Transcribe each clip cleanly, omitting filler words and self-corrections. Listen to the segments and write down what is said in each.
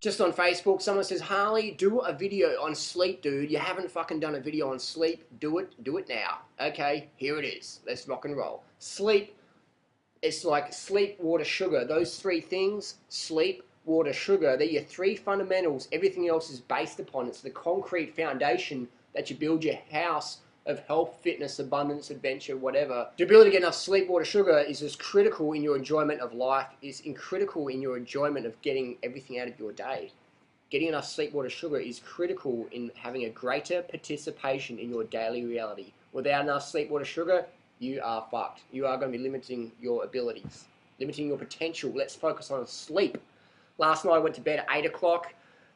Just on Facebook, someone says, Harley, do a video on sleep, dude. You haven't fucking done a video on sleep. Do it now. Okay, here it is. Let's rock and roll. Sleep, it's like sleep, water, sugar. Those three things, sleep, water, sugar, they're your three fundamentals. Everything else is based upon. It's the concrete foundation that you build your house of health, fitness, abundance, adventure, whatever. The ability to get enough sleep, water, sugar is as critical in your enjoyment of life, is critical in your enjoyment of getting everything out of your day. Getting enough sleep, water, sugar is critical in having a greater participation in your daily reality. Without enough sleep, water, sugar, you are fucked. You are going to be limiting your abilities, limiting your potential. Let's focus on sleep. Last night I went to bed at 8 o'clock,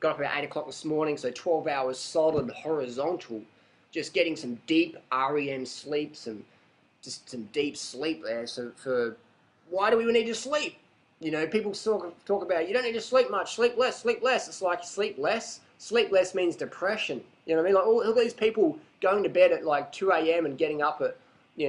got up at 8 o'clock this morning, so 12 hours solid, horizontal. Just getting some deep REM sleep, some deep sleep there. So why do we need to sleep? You know, people talk about, you don't need to sleep much, sleep less, sleep less. It's like, sleep less? Sleep less means depression. You know what I mean? Like all these people going to bed at like 2 a.m. and getting up at,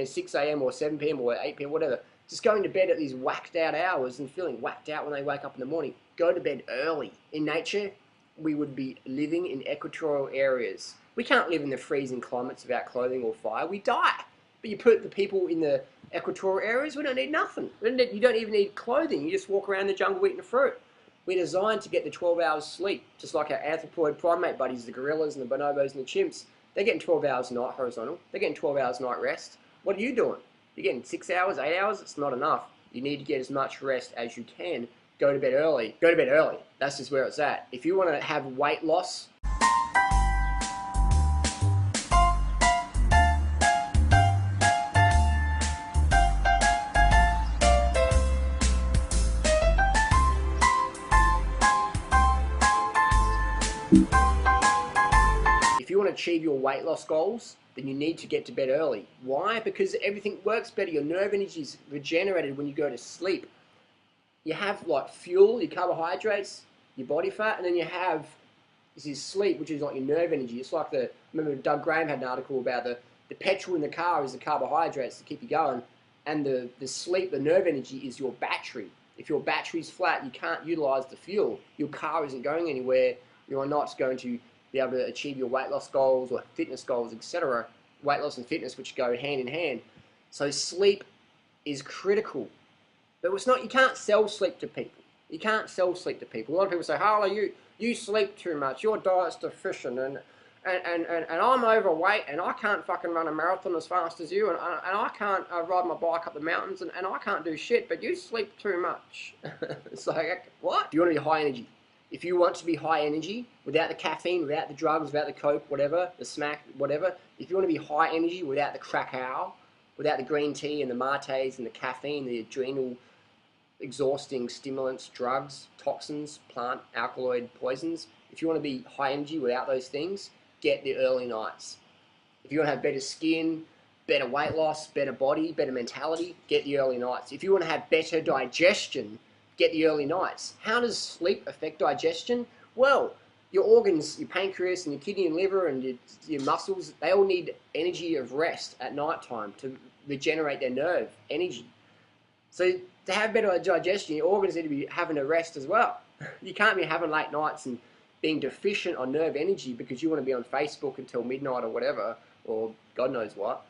6 a.m. or 7 p.m. or 8 p.m. whatever. Just going to bed at these whacked out hours and feeling whacked out when they wake up in the morning. Go to bed early. In nature, we would be living in equatorial areas. We can't live in the freezing climates without clothing or fire. We die. But you put the people in the equatorial areas, we don't need nothing. You don't even need clothing. You just walk around the jungle eating the fruit. We're designed to get the 12 hours sleep, just like our anthropoid primate buddies, the gorillas and the bonobos and the chimps. They're getting 12 hours a night horizontal. They're getting 12 hours night rest. What are you doing? You're getting 6 hours, 8 hours? It's not enough. You need to get as much rest as you can. Go to bed early. Go to bed early. That's just where it's at. If you want to have weight loss, if you want to achieve your weight loss goals, then you need to get to bed early. Why? Because everything works better. Your nerve energy is regenerated when you go to sleep. You have like fuel, your carbohydrates, your body fat, and then you have this is sleep, which is like your nerve energy. It's like remember Doug Graham had an article about the petrol in the car is the carbohydrates to keep you going, and the sleep, the nerve energy is your battery. If your battery's flat, you can't utilize the fuel. Your car isn't going anywhere. You are not going to be able to achieve your weight loss goals or fitness goals, etc. Weight loss and fitness, which go hand in hand. So sleep is critical. But it's not, you can't sell sleep to people. You can't sell sleep to people. A lot of people say, Harley, you sleep too much. Your diet's deficient and I'm overweight and I can't fucking run a marathon as fast as you and I can't ride my bike up the mountains and I can't do shit, but you sleep too much. It's like, what? If you want to be high energy, if you want to be high energy, without the caffeine, without the drugs, without the coke, whatever, the smack, whatever, if you want to be high energy without the crackhow, without the green tea and the mates and the caffeine, the adrenal exhausting stimulants, drugs, toxins, plant, alkaloid poisons, if you want to be high energy without those things, get the early nights. If you want to have better skin, better weight loss, better body, better mentality, get the early nights. If you want to have better digestion, get the early nights. How does sleep affect digestion? Well, your organs, your pancreas and your kidney and liver and your muscles, they all need energy of rest at night time to regenerate their nerve energy. So to have better digestion, your organs need to be having a rest as well. You can't be having late nights and being deficient on nerve energy because you want to be on Facebook until midnight or whatever, or God knows what.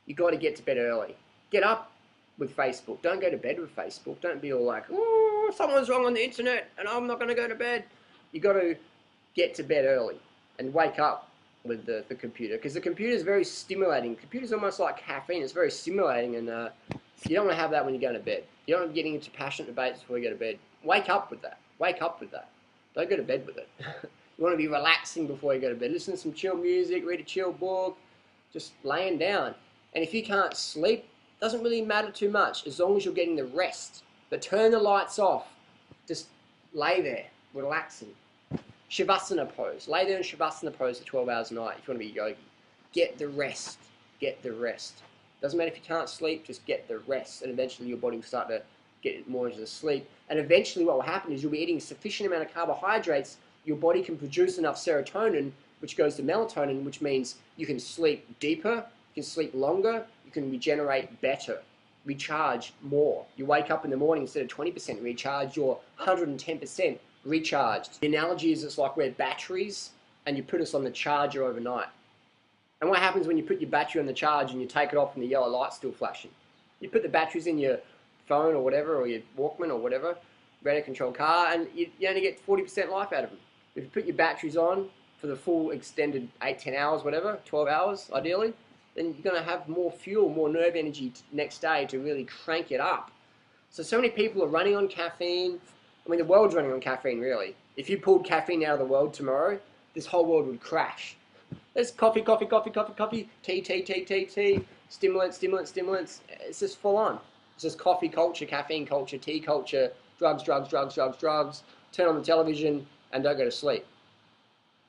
You've got to get to bed early. Get up with Facebook. Don't go to bed with Facebook. Don't be all like, oh, someone's wrong on the internet and I'm not going to go to bed. You've got to get to bed early and wake up with the computer, because the computer is very stimulating. The computer's almost like caffeine. It's very stimulating, and you don't want to have that when you're going to bed. You don't want to be getting into passionate debates before you go to bed. Wake up with that. Wake up with that. Don't go to bed with it. You want to be relaxing before you go to bed. Listen to some chill music, read a chill book, just laying down. And if you can't sleep, it doesn't really matter too much as long as you're getting the rest. But turn the lights off. Just lay there, relaxing. Shavasana pose. Lay there in Shavasana pose for 12 hours a night if you want to be yogi. Get the rest. Get the rest. Doesn't matter if you can't sleep, just get the rest. And eventually your body will start to get more into the sleep. And eventually what will happen is you'll be eating a sufficient amount of carbohydrates. Your body can produce enough serotonin, which goes to melatonin, which means you can sleep deeper, you can sleep longer, you can regenerate better, recharge more. You wake up in the morning, instead of 20% recharge, you're 110% recharged. The analogy is it's like we're batteries and you put us on the charger overnight. And what happens when you put your battery on the charge and you take it off and the yellow light's still flashing? You put the batteries in your phone or whatever, or your Walkman or whatever, radio controlled car, and you only get 40% life out of them. If you put your batteries on for the full extended 8, 10 hours, whatever, 12 hours ideally, then you're going to have more fuel, more nerve energy next day to really crank it up. So many people are running on caffeine. I mean, the world's running on caffeine, really. If you pulled caffeine out of the world tomorrow, this whole world would crash. There's coffee, coffee, coffee, coffee, coffee, tea, tea, tea, tea, tea, stimulants, stimulants, stimulants. It's just full on. It's just coffee culture, caffeine culture, tea culture, drugs, drugs, drugs, drugs, drugs. Turn on the television and don't go to sleep.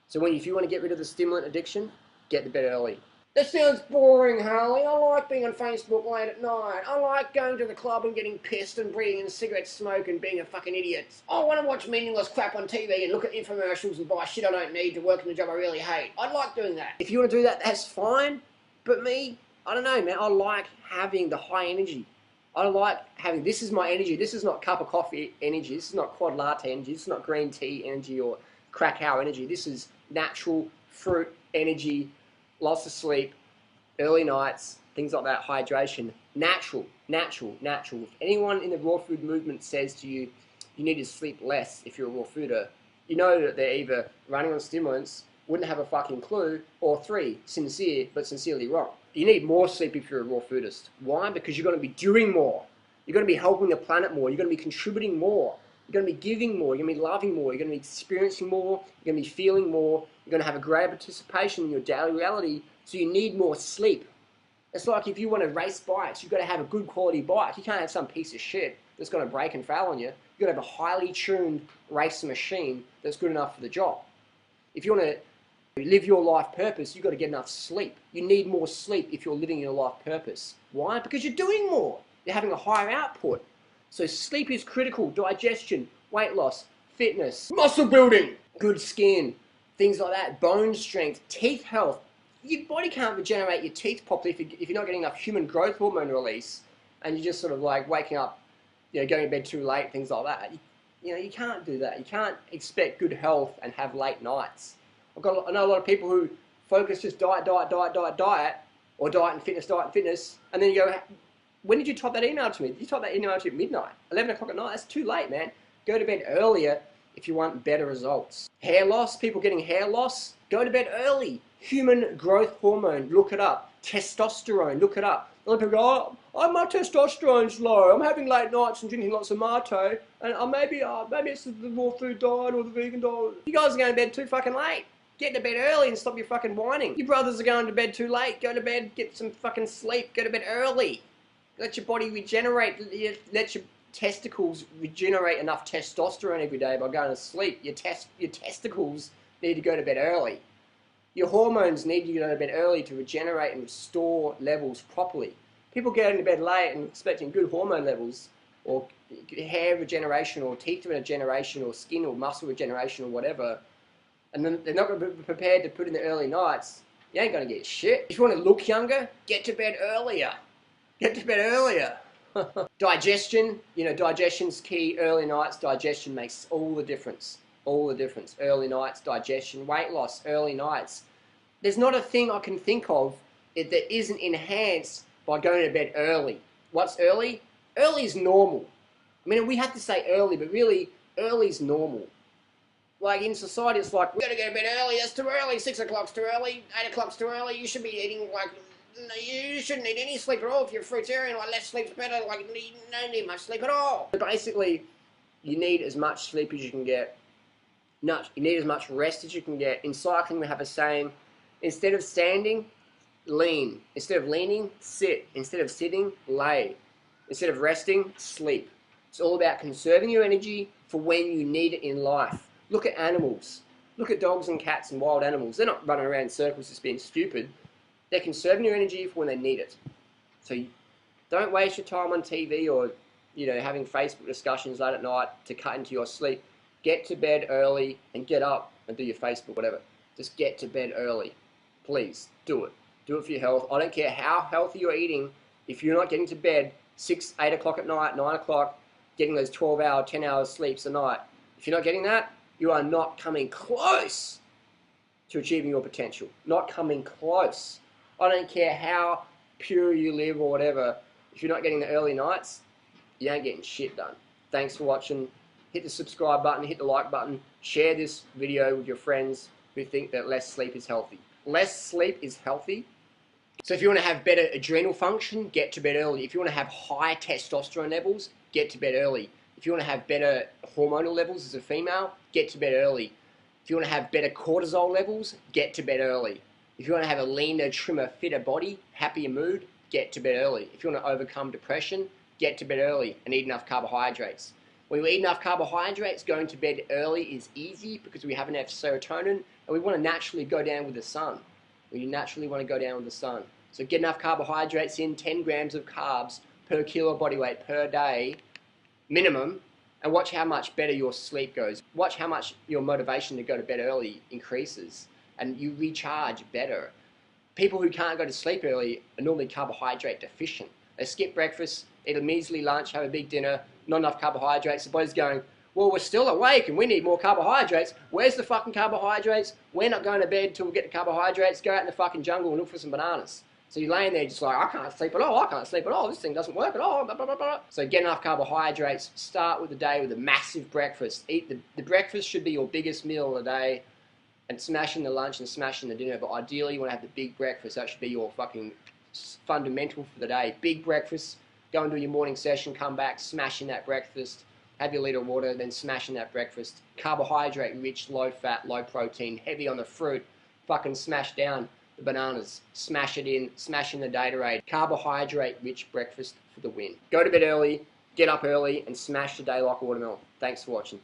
So if you want to get rid of the stimulant addiction, get to bed early. That sounds boring, Harley. I like being on Facebook late at night. I like going to the club and getting pissed and breathing in cigarette smoke and being a fucking idiot. I want to watch meaningless crap on TV and look at infomercials and buy shit I don't need to work in the job I really hate. I like doing that. If you want to do that, that's fine. But me, I don't know, man. I like having the high energy. I like having, this is my energy. This is not cup of coffee energy. This is not quad latte energy. This is not green tea energy or Krakow energy. This is natural fruit energy. Lots of sleep, early nights, things like that, hydration. Natural, natural, natural. If anyone in the raw food movement says to you, you need to sleep less if you're a raw fooder, you know that they're either running on stimulants, wouldn't have a fucking clue, or 3, sincere, but sincerely wrong. You need more sleep if you're a raw foodist. Why? Because you're going to be doing more. You're going to be helping the planet more. You're going to be contributing more. You're going to be giving more. You're going to be loving more. You're going to be experiencing more. You're going to be feeling more. You're going to have a greater participation in your daily reality. So you need more sleep. It's like if you want to race bikes, you've got to have a good quality bike. You can't have some piece of shit that's going to break and fail on you. You've got to have a highly tuned race machine that's good enough for the job. If you want to live your life purpose, you've got to get enough sleep. You need more sleep if you're living your life purpose. Why? Because you're doing more. You're having a higher output. So sleep is critical. Digestion, weight loss, fitness, muscle building, good skin, things like that, bone strength, teeth health. Your body can't regenerate your teeth properly if you're not getting enough human growth hormone release and you're just sort of like waking up, going to bed too late, things like that. You can't do that. You can't expect good health and have late nights. I know a lot of people who focus just diet, diet, diet, diet, diet, or diet and fitness, and then you go, when did you type that email to me? Did you type that email to me at midnight? 11 o'clock at night? That's too late, man. Go to bed earlier if you want better results. Hair loss, people getting hair loss, go to bed early. Human growth hormone, look it up. Testosterone, look it up. A lot of people go, oh, my testosterone's low. I'm having late nights and drinking lots of mate, and maybe it's the raw food diet or the vegan diet. You guys are going to bed too fucking late. Get to bed early and stop your fucking whining. Your brothers are going to bed too late. Go to bed, get some fucking sleep. Go to bed early. Let your body regenerate. Let your testicles regenerate enough testosterone every day by going to sleep. Your testicles need to go to bed early. Your hormones need to go to bed early to regenerate and restore levels properly. People getting to bed late and expecting good hormone levels or hair regeneration or teeth regeneration or skin or muscle regeneration or whatever, and then they're not going to be prepared to put in the early nights, you ain't going to get shit. If you want to look younger, get to bed earlier. Get to bed earlier. Digestion, digestion's key. Early nights, digestion makes all the difference. All the difference. Early nights, digestion, weight loss, early nights. There's not a thing I can think of that isn't enhanced by going to bed early. What's early? Early is normal. I mean, we have to say early, but really, early is normal. Like in society, it's like, we've got to go to bed early, that's too early, 6 o'clock's too early, 8 o'clock's too early, you should be eating you shouldn't need any sleep at all if you're a fruitarian, less sleep's better, you don't need much sleep at all. But basically, you need as much sleep as you can get. You need as much rest as you can get. In cycling, we have a saying, instead of standing, lean. Instead of leaning, sit. Instead of sitting, lay. Instead of resting, sleep. It's all about conserving your energy for when you need it in life. Look at animals. Look at dogs and cats and wild animals. They're not running around in circles just being stupid. They're conserving your energy for when they need it. So don't waste your time on TV or having Facebook discussions late at night to cut into your sleep. Get to bed early and get up and do your Facebook, whatever. Just get to bed early. Please, do it. Do it for your health. I don't care how healthy you're eating. If you're not getting to bed 6, 8 o'clock at night, 9 o'clock, getting those 12-hour, 10-hour sleeps a night, If you're not getting that, you are not coming close to achieving your potential. Not coming close. I don't care how pure you live or whatever. If you're not getting the early nights, you ain't getting shit done. Thanks for watching. Hit the subscribe button, hit the like button, share this video with your friends who think that less sleep is healthy. Less sleep is healthy. So if you want to have better adrenal function, get to bed early. If you want to have high testosterone levels, get to bed early. If you want to have better hormonal levels as a female, get to bed early. If you want to have better cortisol levels, get to bed early. If you want to have a leaner, trimmer, fitter body, happier mood, get to bed early. If you want to overcome depression, get to bed early and eat enough carbohydrates. When we eat enough carbohydrates, going to bed early is easy because we have enough serotonin and we want to naturally go down with the sun. We naturally want to go down with the sun. So get enough carbohydrates in, 10 grams of carbs per kilo body weight per day, minimum, and watch how much better your sleep goes. Watch how much your motivation to go to bed early increases and you recharge better. People who can't go to sleep early are normally carbohydrate deficient. They skip breakfast, eat a measly lunch, have a big dinner, not enough carbohydrates. The body's going, well, we're still awake and we need more carbohydrates. Where's the fucking carbohydrates? We're not going to bed till we get the carbohydrates. Go out in the fucking jungle and look for some bananas. So you're laying there just like, I can't sleep at all, I can't sleep at all, this thing doesn't work at all, blah, blah, blah, blah. So get enough carbohydrates, start with the day with a massive breakfast. Eat the breakfast should be your biggest meal of the day, and smashing the lunch and smashing the dinner, but ideally you want to have the big breakfast. That should be your fucking fundamental for the day. Big breakfast, go and do your morning session, come back, smashing that breakfast, have your liter of water, then smashing that breakfast. Carbohydrate rich, low fat, low protein, heavy on the fruit, fucking smash down the bananas, smash it in, smash in the Gatorade. Carbohydrate rich breakfast for the win. Go to bed early, get up early, and smash the day like a watermelon. Thanks for watching.